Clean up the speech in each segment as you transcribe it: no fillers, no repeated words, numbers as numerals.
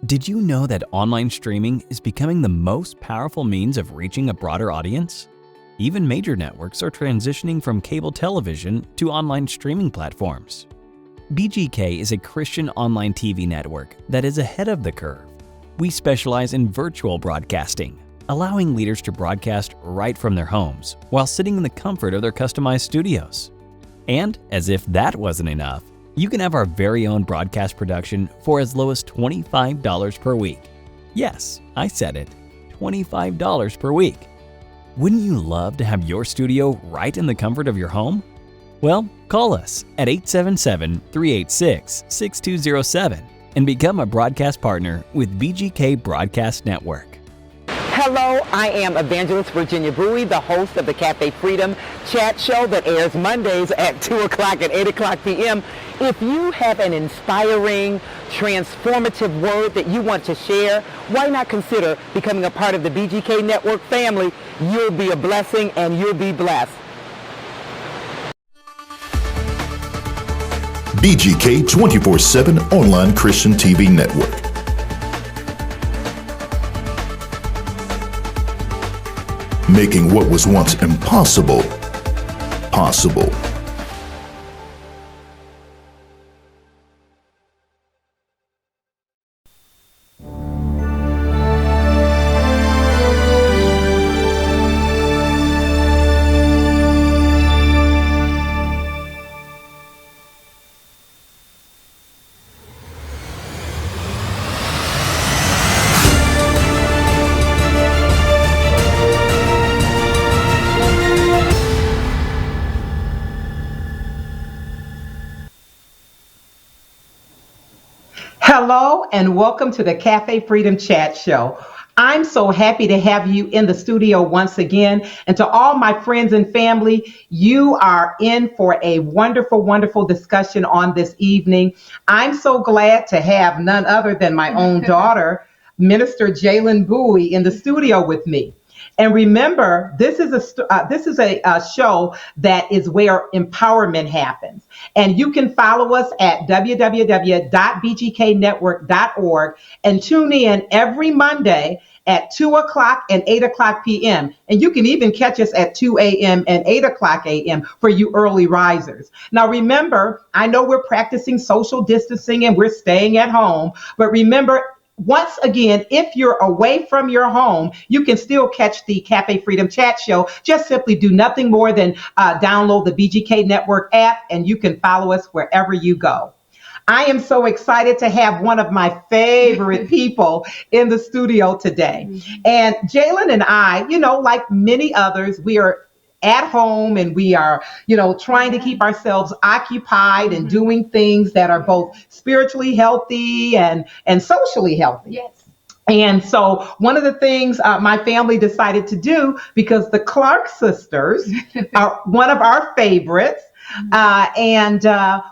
Did you know that online streaming is becoming the most powerful means of reaching a broader audience? Even major networks are transitioning from cable television to online streaming platforms. BGK is a Christian online TV network that is ahead of the curve. We specialize in virtual broadcasting, allowing leaders to broadcast right from their homes while sitting in the comfort of their customized studios. And as if that wasn't enough, you can have our very own broadcast production for as low as $25 per week. Yes, I said it, $25 per week. Wouldn't you love to have your studio right in the comfort of your home? Well, call us at 877-386-6207 and become a broadcast partner with BGK Broadcast Network. Hello, I am Evangelist Virginia Bowie, the host of the Café Freedom chat show that airs Mondays at 2 o'clock and 8 o'clock p.m. If you have an inspiring, transformative word that you want to share, why not consider becoming a part of the BGK Network family? You'll be a blessing and you'll be blessed. BGK 24/7 Online Christian TV Network. Making what was once impossible, possible. Hello and welcome to the Café Freedom Chat Show. I'm so happy to have you in the studio once again. And to all my friends and family, you are in for a wonderful, wonderful discussion on this evening. I'm so glad to have none other than my own daughter, Minister Jalen Bowie, in the studio with me. And remember, this is a show that is where empowerment happens. And you can follow us at www.bgknetwork.org and tune in every Monday at 2 o'clock and 8 o'clock p.m. And you can even catch us at 2 a.m. and 8 o'clock a.m. for you early risers. Now, remember, I know we're practicing social distancing and we're staying at home, but remember, once again, if you're away from your home, you can still catch the Café Freedom Chat Show. Just simply do nothing more than download the BGK Network app, and you can follow us wherever you go. I am so excited to have one of my favorite people in the studio today. And Jalen and I, like many others, we are at home and we are, trying to keep ourselves occupied and doing things that are both spiritually healthy and socially healthy. Yes. And so one of the things my family decided to do, because the Clark sisters are one of our favorites, and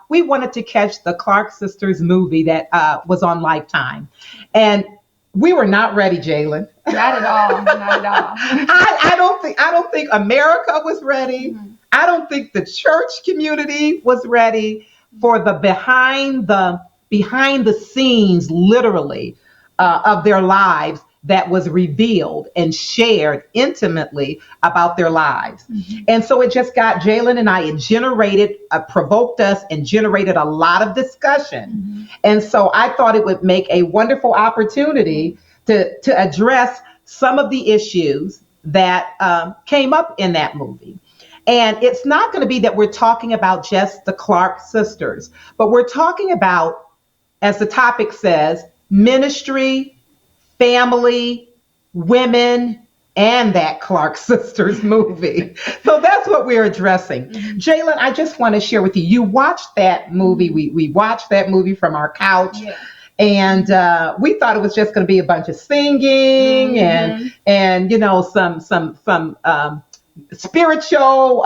we wanted to catch the Clark sisters movie that was on Lifetime. And we were not ready, Jalen. Not at all. Not at all. I don't think America was ready. Mm-hmm. I don't think the church community was ready for the behind the scenes, literally, of their lives that was revealed and shared intimately about their lives. Mm-hmm. And so it just got Jalen and I, it provoked us and generated a lot of discussion. Mm-hmm. And so I thought it would make a wonderful opportunity to address some of the issues that came up in that movie. And it's not going to be that we're talking about just the Clark sisters, but we're talking about, as the topic says, ministry, family, women, and that Clark sisters movie. So that's what we're addressing. Mm-hmm. Jalen, I just want to share with you, you watched that movie. We watched that movie from our couch. Yeah. And we thought it was just going to be a bunch of singing and some spiritual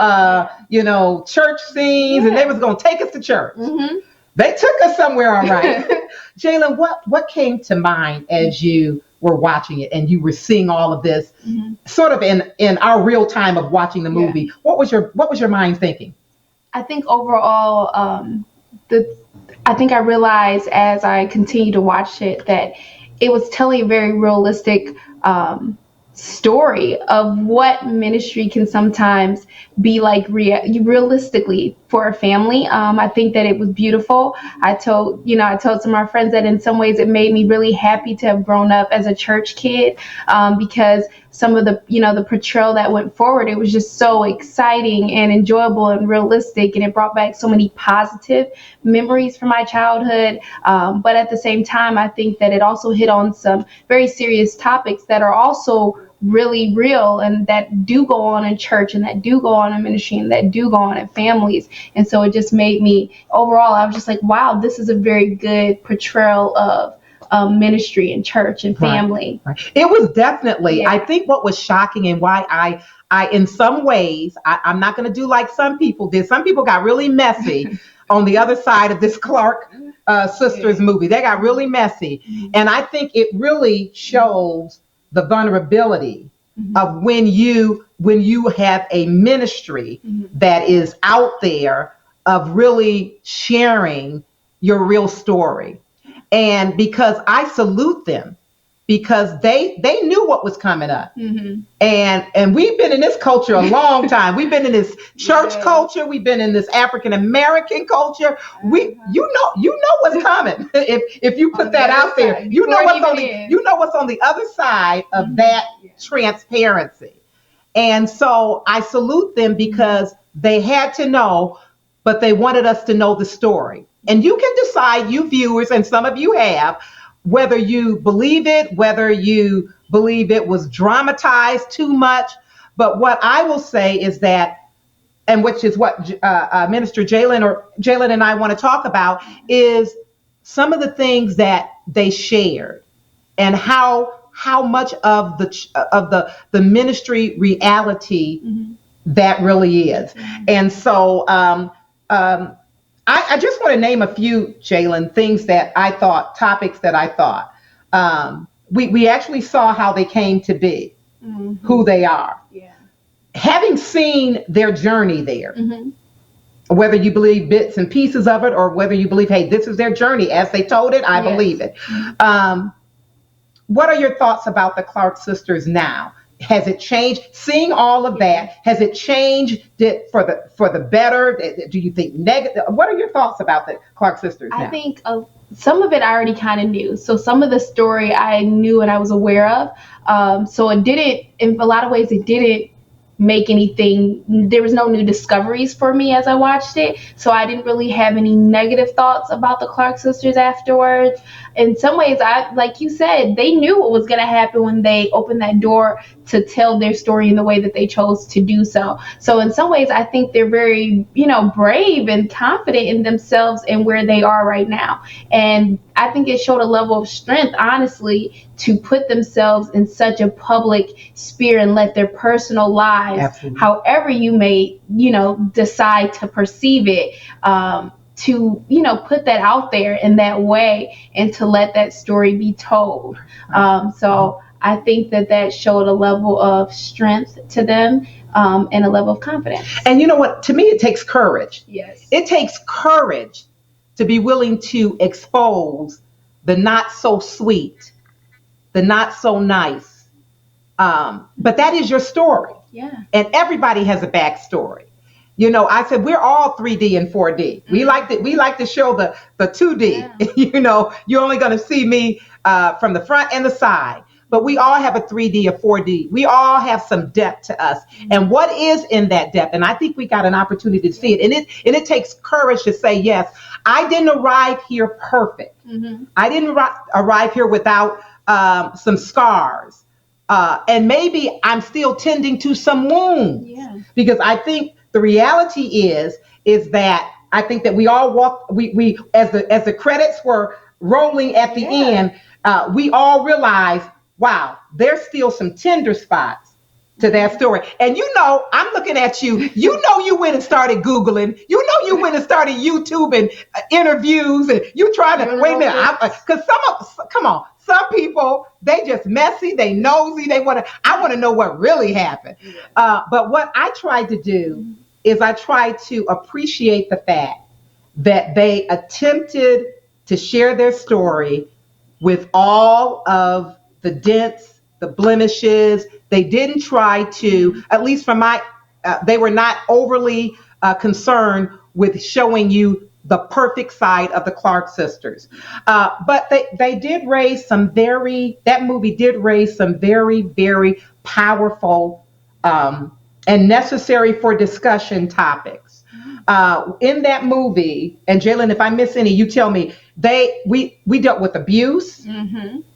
church scenes, and they was going to take us to church. Mm-hmm. They took us somewhere, all right. Jalen, what came to mind as you were watching it and you were seeing all of this, sort of in our real time of watching the movie? Yeah. What was your mind thinking? I think overall, I think I realized as I continued to watch it that it was telling a very realistic story of what ministry can sometimes be like realistically for a family. I think that it was beautiful. I told some of my friends that in some ways it made me really happy to have grown up as a church kid, because some of the portrayal that went forward, it was just so exciting and enjoyable and realistic, and it brought back so many positive memories from my childhood. But at the same time, I think that it also hit on some very serious topics that are also really real and that do go on in church and that do go on in ministry and that do go on in families. And so it just made me, overall, I was just like, wow, this is a very good portrayal of ministry and church and family. Right. It was definitely, Yeah. I think what was shocking and why I in some ways, I'm not going to do like some people did. Some people got really messy on the other side of this Clark sisters movie. They got really messy. And I think it really shows the vulnerability of when you have a ministry that is out there of really sharing your real story. And because I salute them, because they knew what was coming up. And we've been in this culture a long time. We've been in this church culture. We've been in this African American culture. You know what's coming. If you put that out there, you know what's on the other side of that transparency. And so I salute them because they had to know, but they wanted us to know the story. And you can decide, you viewers, and some of you have, whether you believe it, whether you believe it was dramatized too much. But what I will say is that, and which is what Minister Jalen and I want to talk about, is some of the things that they shared and how much of the ministry reality that really is. And so I just want to name a few, Jalen, things that I thought, topics that I thought. We actually saw how they came to be, who they are. Yeah. Having seen their journey there, whether you believe bits and pieces of it or whether you believe, hey, this is their journey as they told it, I believe it. What are your thoughts about the Clark sisters now? Has it changed? Seeing all of that, has it changed it for the better? Do you think negative? What are your thoughts about the Clark sisters now? I think some of it I already kind of knew. So some of the story I knew and I was aware of. So it didn't, in a lot of ways, it didn't make anything, there was no new discoveries for me as I watched it. So I didn't really have any negative thoughts about the Clark sisters afterwards. In some ways, like you said, they knew what was going to happen when they opened that door to tell their story in the way that they chose to do so. So in some ways, I think they're very, brave and confident in themselves and where they are right now. And I think it showed a level of strength, honestly, to put themselves in such a public sphere and let their personal lives, Absolutely. however you may, decide to perceive it, to put that out there in that way and to let that story be told. So I think that showed a level of strength to them, and a level of confidence. And you know what? To me, it takes courage. Yes. It takes courage to be willing to expose the not so sweet, the not so nice. But that is your story. Yeah. And everybody has a backstory. I said we're all 3D and 4D. We like to show the 2D. Yeah. You're only going to see me from the front and the side. But we all have a 3D, a 4D. We all have some depth to us. And what is in that depth? And I think we got an opportunity to see it. And it takes courage to say, yes, I didn't arrive here perfect. I didn't arrive here without some scars. And maybe I'm still tending to some wounds. Yeah. Because I think the reality is that I think that we all walk, we as the credits were rolling at the end, we all realized, wow, there's still some tender spots to that story. And I'm looking at you, you went and started Googling, you went and started YouTubing interviews, and you trying to, wait a minute, because some people, they just messy, they nosy, I want to know what really happened. But what I tried to do is I tried to appreciate the fact that they attempted to share their story with all of the dents, the blemishes. They didn't try to, at least from my, they were not overly concerned with showing you the perfect side of the Clark sisters. But they did raise some that movie did raise some very, very powerful and necessary for discussion topics. In that movie, and Jalen, if I miss any, you tell me, we dealt with abuse,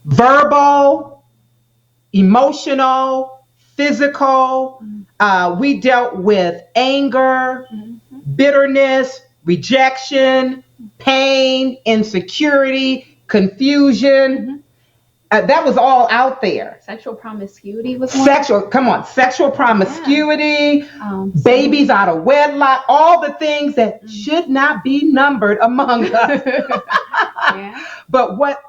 verbal, emotional, physical. We dealt with anger, bitterness, rejection, pain, insecurity, confusion. That was all out there. Sexual promiscuity was one. Sexual promiscuity, babies out of wedlock, all the things that should not be numbered among us. Yeah. But what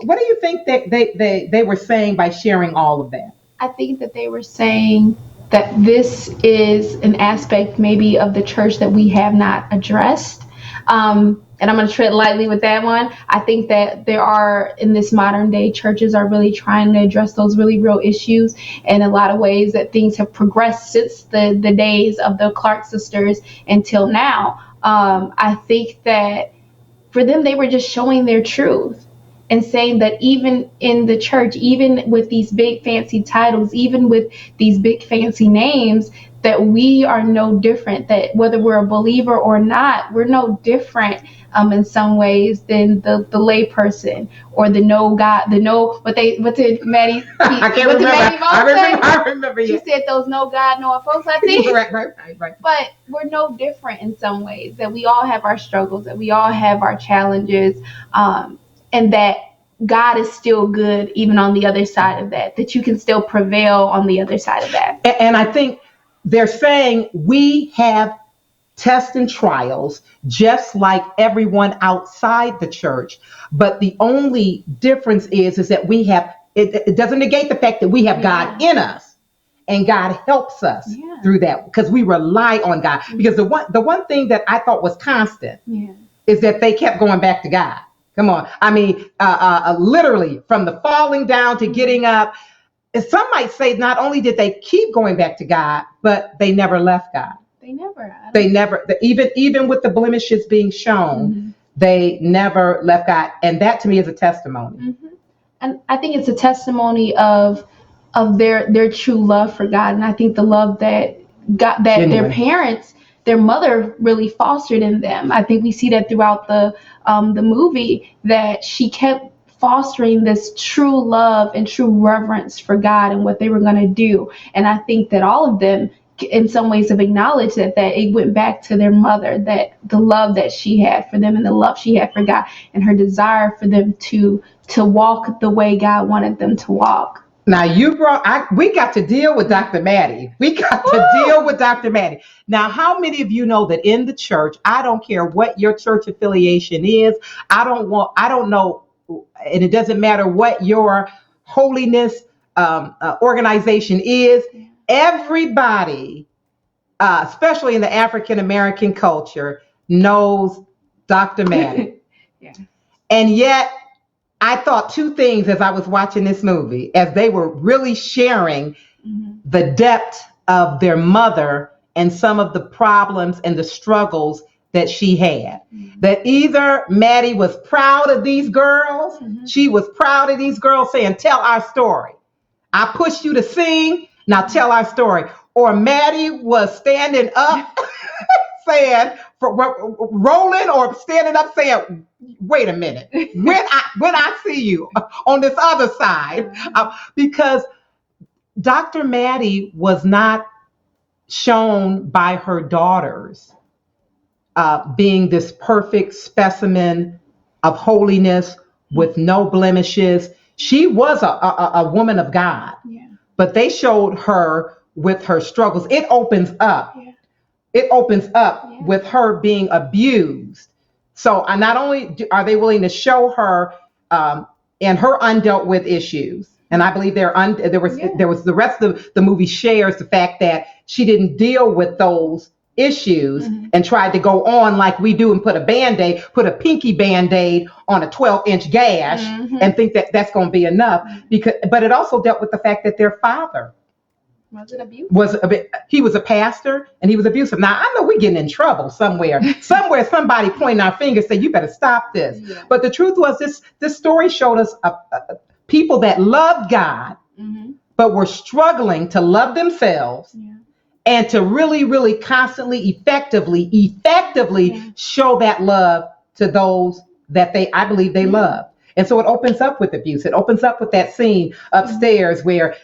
do you think that they were saying by sharing all of that? I think that they were saying that this is an aspect maybe of the church that we have not addressed. And I'm going to tread lightly with that one. I think that there are, in this modern day, churches are really trying to address those really real issues in a lot of ways, that things have progressed since the days of the Clark sisters until now. I think that for them, they were just showing their truth and saying that even in the church, even with these big fancy titles, even with these big fancy names, that we are no different, that whether we're a believer or not, we're no different in some ways than the lay person or the what did Maddie I can't remember. I remember. She said those no God, no folks, I think. Right. But we're no different in some ways, that we all have our struggles, that we all have our challenges, and that God is still good even on the other side of that you can still prevail on the other side of that. And I think they're saying we have tests and trials just like everyone outside the church. But the only difference is that we have, it doesn't negate the fact that we have God in us, and God helps us through that because we rely on God. Because the one thing that I thought was constant is that they kept going back to God. Come on. I mean, literally from the falling down to getting up. And some might say not only did they keep going back to God, but they never left God. They never, even with the blemishes being shown, they never left God. And that to me is a testimony. And I think it's a testimony of their true love for God. And I think the love that their parents, their mother really fostered in them. I think we see that throughout the movie, that she kept fostering this true love and true reverence for God and what they were going to do. And I think that all of them in some ways have acknowledged that it went back to their mother, that the love that she had for them and the love she had for God and her desire for them to walk the way God wanted them to walk. Now we got to deal with Dr. Maddie. Now, how many of you know that in the church, I don't care what your church affiliation is. I don't know. And it doesn't matter what your holiness organization is. Everybody, especially in the African American culture, knows Dr. Maddie. And yet, I thought two things as I was watching this movie, as they were really sharing the depth of their mother and some of the problems and the struggles that she had. That either Maddie was proud of these girls, she was proud of these girls saying, tell our story. I pushed you to sing, now tell our story. Or Maddie was standing up saying, rolling or standing up saying, wait a minute, when I see you on this other side, because Dr. Maddie was not shown by her daughters being this perfect specimen of holiness with no blemishes. She was a woman of God, but they showed her with her struggles. It opens up. It opens up with her being abused. So not only are they willing to show her and her undealt with issues, and I believe there was the rest of the movie shares the fact that she didn't deal with those issues and tried to go on like we do and put a pinky band-aid on a 12-inch gash and think that that's going to be enough. But it also dealt with the fact that their father was it abuse? He was a pastor and he was abusive. Now I know we're getting in trouble somewhere. Somebody pointing our fingers say you better stop this. Yeah. But the truth was this story showed us people that loved God but were struggling to love themselves. Yeah. And to really, really constantly, effectively show that love to those that I believe they love. And so it opens up with abuse. It opens up with that scene upstairs where,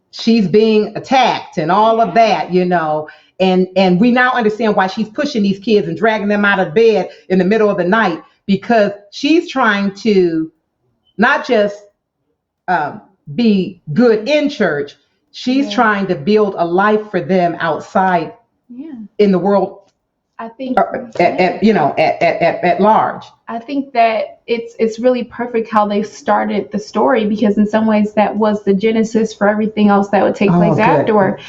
she's being attacked and all of that, and we now understand why she's pushing these kids and dragging them out of bed in the middle of the night, because she's trying to not just be good in church. She's trying to build a life for them outside in the world. I think at large. I think that it's really perfect how they started the story, because in some ways that was the genesis for everything else that would take place afterward.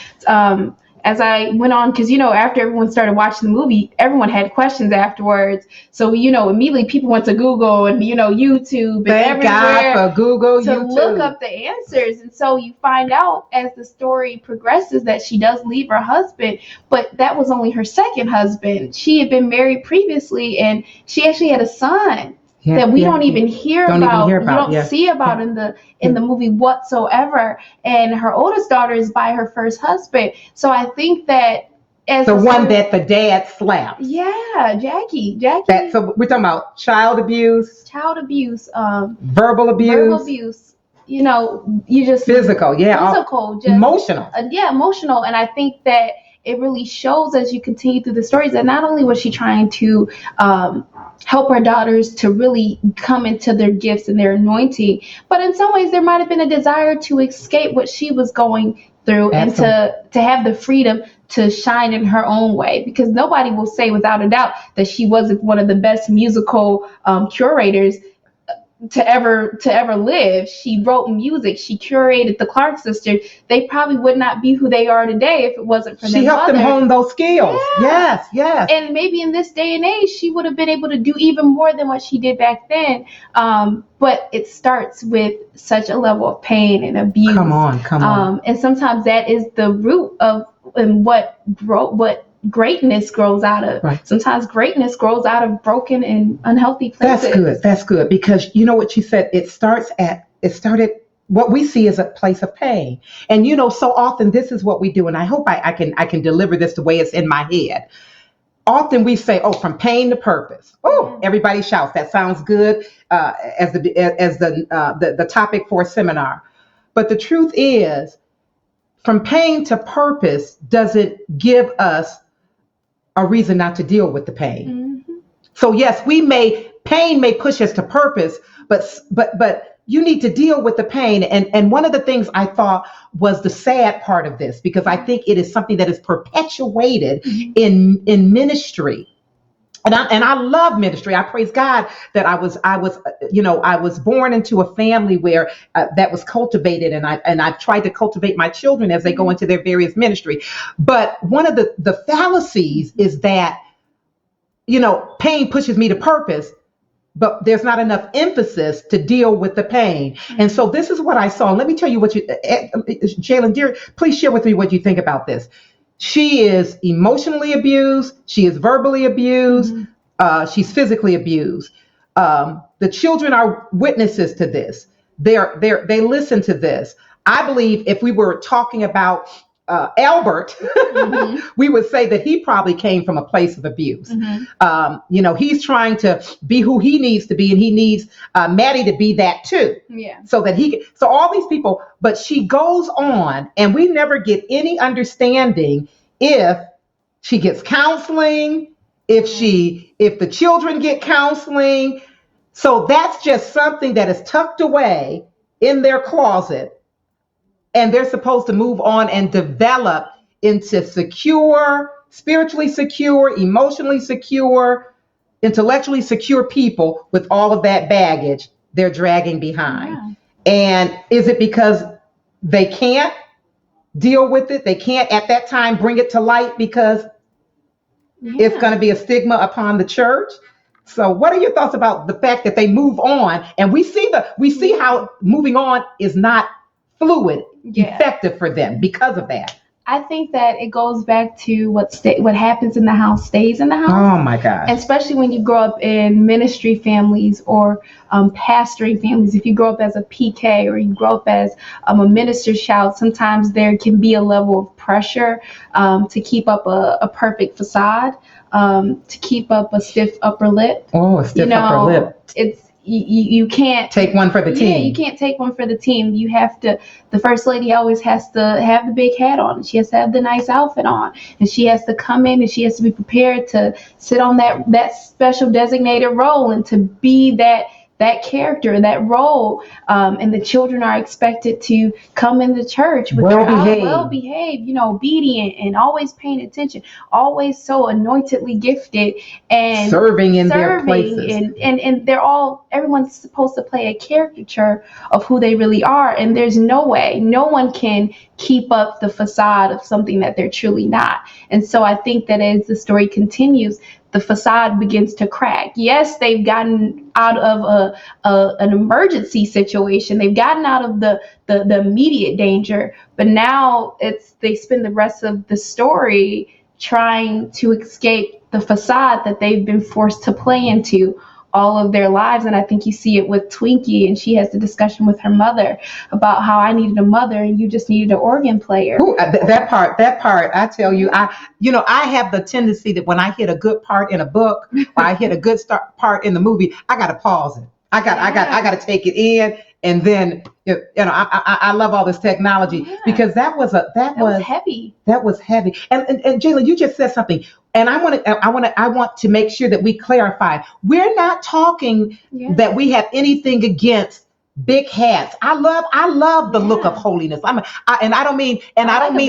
As I went on, because, after everyone started watching the movie, everyone had questions afterwards. So, immediately people went to Google and, YouTube and Thank God for Google, to YouTube. Look up the answers. And so you find out as the story progresses that she does leave her husband, but that was only her second husband. She had been married previously, and she actually had a son. That we don't even hear about. You don't see about in the movie whatsoever. And her oldest daughter is by her first husband. So I think that as the one that the dad slapped. Yeah, Jackie. So we're talking about child abuse, verbal abuse. You just physical, just emotional. Emotional. And I think that it really shows as you continue through the stories that not only was she trying to help her daughters to really come into their gifts and their anointing, but in some ways there might have been a desire to escape what she was going through. Absolutely. And to have the freedom to shine in her own way, because nobody will say without a doubt that she wasn't one of the best musical curators to ever live. She wrote music. She curated the Clark sisters. They probably would not be who they are today if it wasn't for their mother. She helped them hone those skills. Yeah. Yes. And maybe in this day and age, she would have been able to do even more than what she did back then. But it starts with such a level of pain and abuse. Come on. And sometimes that is the root of what greatness grows out of. Right. Sometimes greatness grows out of broken and unhealthy places. That's good. Because you know what you said, it started what we see as a place of pain. And so often this is what we do, and I hope I can deliver this the way it's in my head. Often we say, from pain to purpose. Oh, everybody shouts. That sounds good as the topic for a seminar. But the truth is, from pain to purpose doesn't give us a reason not to deal with the pain. Mm-hmm. So yes, pain may push us to purpose, but you need to deal with the pain. And one of the things I thought was the sad part of this, because I think it is something that is perpetuated in ministry. And I love ministry. I praise God that I was born into a family where that was cultivated, and I've tried to cultivate my children as they go into their various ministry. But one of the fallacies is that, pain pushes me to purpose, but there's not enough emphasis to deal with the pain. And so this is what I saw. And let me tell you what Jalen, dear, please share with me what you think about this. She is emotionally abused. She is verbally abused. She's physically abused. The children are witnesses to this. They listen to this. I believe if we were talking about Albert, we would say that he probably came from a place of abuse. He's trying to be who he needs to be, and he needs Maddie to be that too. Yeah. So all these people, but she goes on, and we never get any understanding if she gets counseling, if the children get counseling. So that's just something that is tucked away in their closet. And they're supposed to move on and develop into secure, spiritually secure, emotionally secure, intellectually secure people with all of that baggage they're dragging behind. Yeah. And is it because they can't deal with it. They can't at that time bring it to light because it's going to be a stigma upon the church. So what are your thoughts about the fact that they move on, and we see how moving on is not fluid, effective for them because of that? I think that it goes back to what happens in the house stays in the house. Oh my gosh. Especially when you grow up in ministry families or pastoring families. If you grow up as a PK or you grow up as a minister's child, sometimes there can be a level of pressure to keep up a perfect facade, to keep up a stiff upper lip. Oh, a stiff upper lip. It's you can't take one for the team. Yeah, you can't take one for the team. You have to. The first lady always has to have the big hat on. She has to have the nice outfit on, and she has to come in and she has to be prepared to sit on that special designated role and to be that character, that role, and the children are expected to come into church with well behaved, obedient and always paying attention, always so anointedly gifted and serving in their places. And everyone's supposed to play a caricature of who they really are, and there's no way, no one can keep up the facade of something that they're truly not. And so I think that as the story continues, the facade begins to crack. Yes, they've gotten out of an emergency situation. They've gotten out of the immediate danger, but now they spend the rest of the story trying to escape the facade that they've been forced to play into all of their lives. And I think you see it with Twinkie, and she has the discussion with her mother about how I needed a mother and you just needed an organ player. Ooh, that part, I tell you, I have the tendency that when I hit a good part in a book or I hit a good part in the movie, I got to pause it. I got to take it in. And then, I love all this technology because that was heavy. That was heavy. And Jayle, you just said something, and I want to make sure that we clarify. We're not talking that we have anything against big hats. I love the look of holiness. I don't mean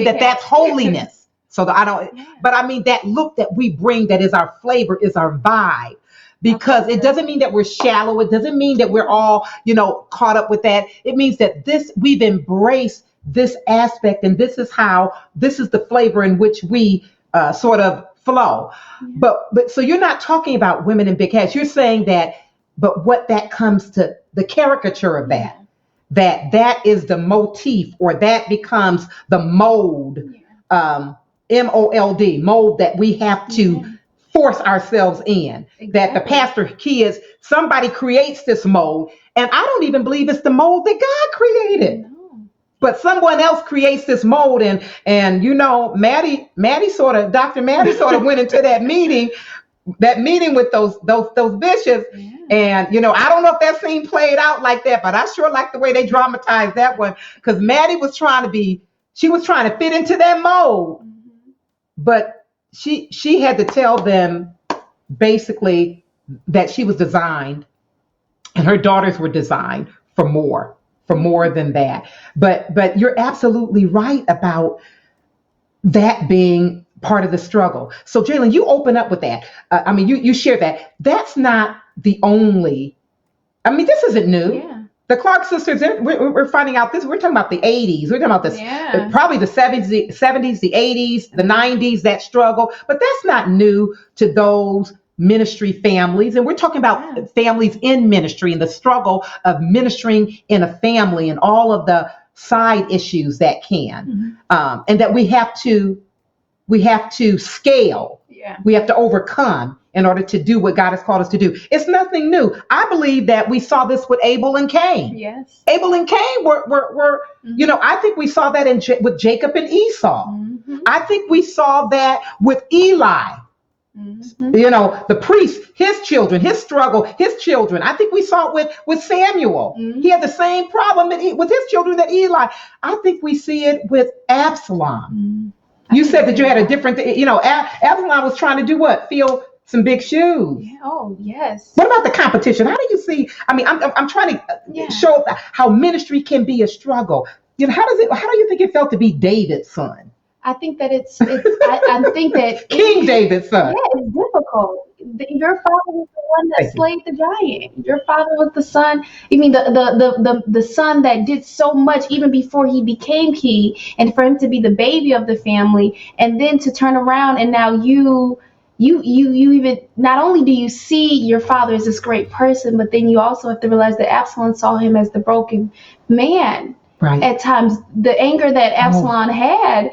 that that's holiness. So but I mean that look that we bring, that is our flavor, is our vibe. Because it doesn't mean that we're shallow. It doesn't mean that we're all, caught up with that. It means that we've embraced this aspect, and this is the flavor in which we sort of flow. But so you're not talking about women in big hats. You're saying that, but what that comes to, the caricature of that is the motif, or that becomes the mold, MOLD, mold that we have to force ourselves in. Exactly. That the pastor kids, somebody creates this mold, and I don't even believe it's the mold that God created. No. But someone else creates this mold, and Dr. Maddie sort of went into that meeting with those bishops, and I don't know if that scene played out like that, but I sure like the way they dramatized that one, because Maddie was trying to fit into that mold, but she had to tell them basically that she was designed, and her daughters were designed for more than that. But you're absolutely right about that being part of the struggle. So Jayle, you open up with that. You share that. That's not the only. This isn't new. Yeah. The Clark sisters, we're finding out this. We're talking about the 80s. We're talking about this, probably the 70s, the 80s, the 90s, that struggle. But that's not new to those ministry families. And we're talking about families in ministry and the struggle of ministering in a family and all of the side issues that can. And that we have to scale. Yeah. We have to overcome in order to do what God has called us to do. It's nothing new. I believe that we saw this with Abel and Cain. Yes. Abel and Cain were I think we saw that with Jacob and Esau. Mm-hmm. I think we saw that with Eli. Mm-hmm. The priest, his children, his struggle, his children. I think we saw it with Samuel. Mm-hmm. He had the same problem with his children that Eli. I think we see it with Absalom. Mm-hmm. You said that you had a different, Absalom was trying to do what? Fill some big shoes. Yeah. Oh, yes. What about the competition? How do you see? I'm trying to show how ministry can be a struggle. How do you think it felt to be David's son? I think that I think that King David's son. Yeah, it's difficult. Your father was the one that slayed the giant. Your father was the son. I mean, the son that did so much even before he became king, and for him to be the baby of the family, and then to turn around and now you even, not only do you see your father as this great person, but then you also have to realize that Absalom saw him as the broken man. Right. At times, the anger that Absalom had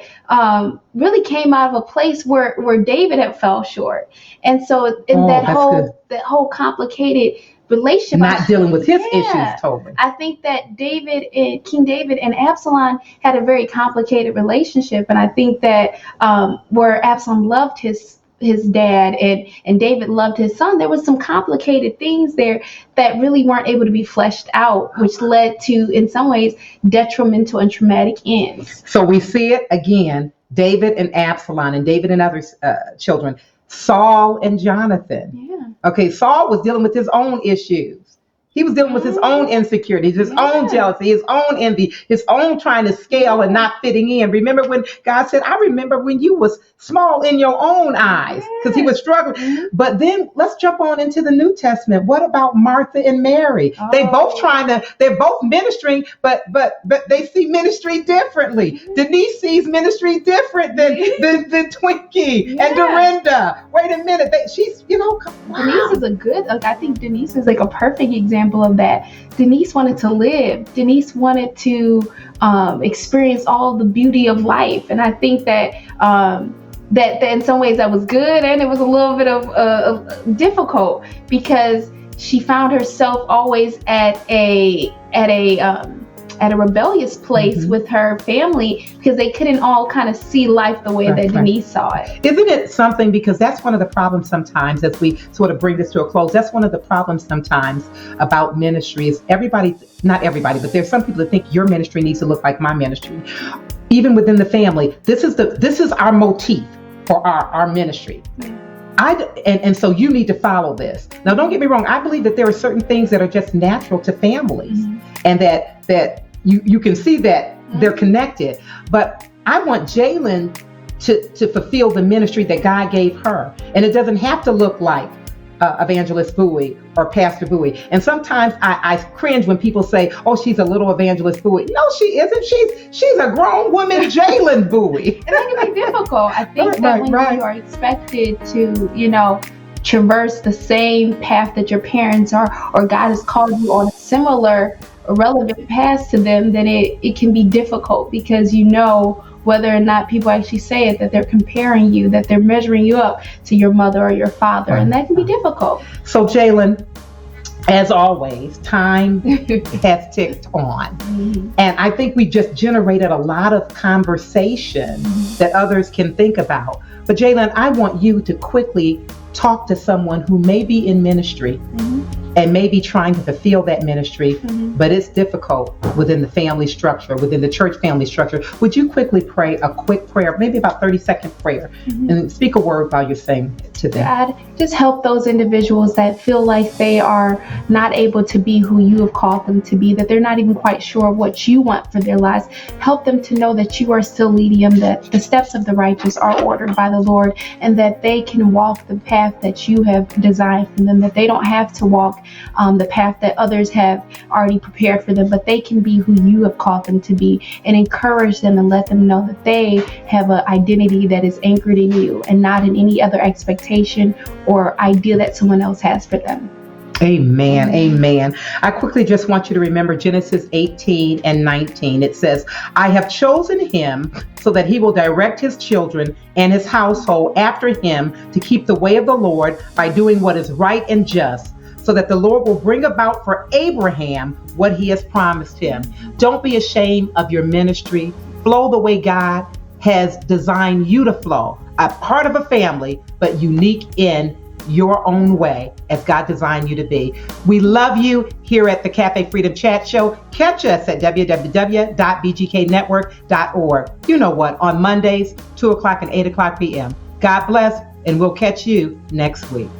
really came out of a place where David had fell short, and so in that whole complicated relationship, not dealing with his issues totally. I think that King David and Absalom had a very complicated relationship, and I think that where Absalom loved his dad and David loved his son, there was some complicated things there that really weren't able to be fleshed out, which led to, in some ways, detrimental and traumatic ends. So we see it again, David and Absalom, and David and other children, Saul and Jonathan. Yeah. Okay, Saul was dealing with his own issues. He was dealing with his own insecurities, his own jealousy, his own envy, his own trying to scale and not fitting in. Remember when God said, I remember when you was small in your own eyes, because he was struggling. But then let's jump on into the New Testament. What about Martha and Mary? They're both ministering, but they see ministry differently. Denise sees ministry different than Twinkie and Dorinda. Wait a minute. She's, Denise is I think Denise is like a perfect example of that. Denise wanted to live. Denise wanted to experience all the beauty of life, and I think that that in some ways that was good, and it was a little bit of difficult, because she found herself always at a rebellious place with her family, because they couldn't all kind of see life the way that Denise saw it. Isn't it something, because that's one of the problems sometimes, as we sort of bring this to a close, that's one of the problems sometimes about ministry is not everybody, but there's some people that think your ministry needs to look like my ministry. Even within the family, this is our motif for our ministry. And so you need to follow this. Now, don't get me wrong. I believe that there are certain things that are just natural to families, and that you can see that they're connected. But I want Jalen to fulfill the ministry that God gave her. And it doesn't have to look like Evangelist Bowie or Pastor Bowie. And sometimes I cringe when people say, oh, she's a little Evangelist Bowie. No, she isn't. She's a grown woman, Jalen Bowie. And that can be difficult. I think that when you are expected to, traverse the same path that your parents are, or God has called you on a similar relevant path to them, then it can be difficult, because whether or not people actually say it, that they're comparing you, that they're measuring you up to your mother or your father, and that can be difficult. So Jalen, as always, time has ticked on. And I think we just generated a lot of conversation that others can think about. But Jalen, I want you to quickly talk to someone who may be in ministry and may be trying to fulfill that ministry, but it's difficult within the family structure, within the church family structure. Would you quickly pray a quick prayer, maybe about 30-second prayer, and speak a word while you're saying to them? God, just help those individuals that feel like they are not able to be who you have called them to be, that they're not even quite sure what you want for their lives. Help them to know that you are still leading them, that the steps of the righteous are ordered by the Lord, and that they can walk the path that you have designed for them, that they don't have to walk the path that others have already prepared for them, but they can be who you have called them to be, and encourage them and let them know that they have an identity that is anchored in you and not in any other expectation or idea that someone else has for them. Amen. Amen. I quickly just want you to remember Genesis 18 and 19. It says, I have chosen him so that he will direct his children and his household after him to keep the way of the Lord by doing what is right and just, so that the Lord will bring about for Abraham what he has promised him. Don't be ashamed of your ministry. Flow the way God has designed you to flow. A part of a family, but unique in your own way as God designed you to be. We love you here at the Café Freedom Chat Show. Catch us at www.bgknetwork.org. You know what? On Mondays, 2 o'clock and 8 o'clock p.m. God bless, and we'll catch you next week.